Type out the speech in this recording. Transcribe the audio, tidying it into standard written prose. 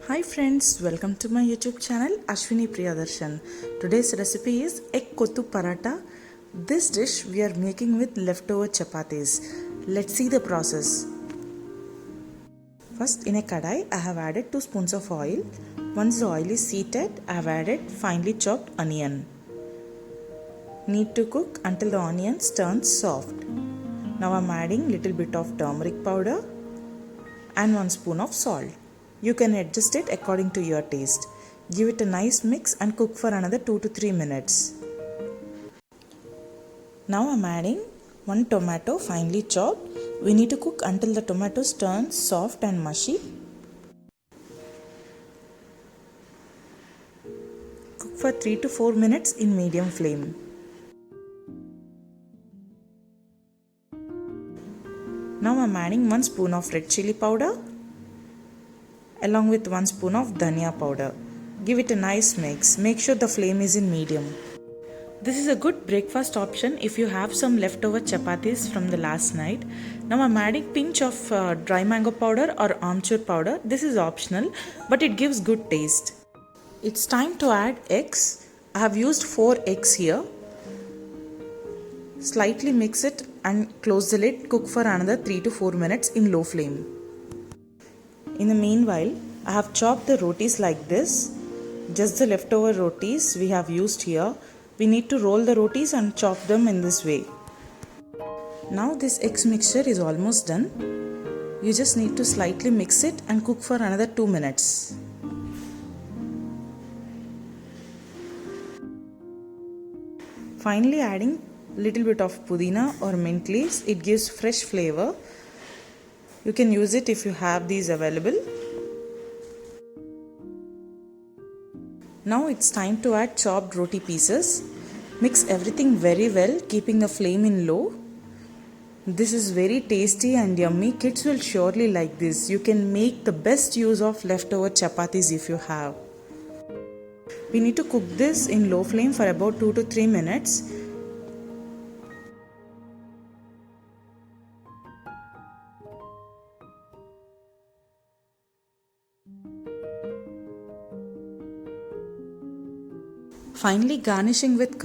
Hi friends, welcome to my YouTube channel Ashwini Priyadarshan. Today's recipe is egg Kotthu Paratha. This dish we are making with leftover chapatis. Let's see the process. First, in a kadai I have added 2 spoons of oil. Once the oil is heated, I have added finely chopped onion. Need to cook until the onions turn soft. Now I am adding little bit of turmeric powder and 1 spoon of salt. You can adjust it according to your taste. Give it a nice mix and cook for another 2 to 3 minutes. Now I am adding 1 tomato finely chopped. We need to cook until the tomatoes turn soft and mushy. Cook for 3 to 4 minutes in medium flame. Now I am adding 1 spoon of red chili powder along with 1 spoon of dhania powder. Give it a nice mix. Make sure the flame is in medium. This is a good breakfast option if you have some leftover chapatis from the last night. Now I'm adding pinch of dry mango powder or amchur powder. This is optional but it gives good taste. It's time to add eggs. I have used 4 eggs here. Slightly mix it and close the lid. Cook for another 3 to 4 minutes in low flame. In the meanwhile, I have chopped the rotis like this. Just the leftover rotis we have used here. We need to roll the rotis and chop them in this way. Now this eggs mixture is almost done. You just need to slightly mix it and cook for another 2 minutes. Finally adding little bit of pudina or mint leaves. It gives fresh flavor. You can use it if you have these available. Now it's time to add chopped roti pieces. Mix everything very well, keeping the flame in low. This is very tasty and yummy. Kids will surely like this. You can make the best use of leftover chapatis if you have. We need to cook this in low flame for about 2 to 3 minutes. Finally, garnishing with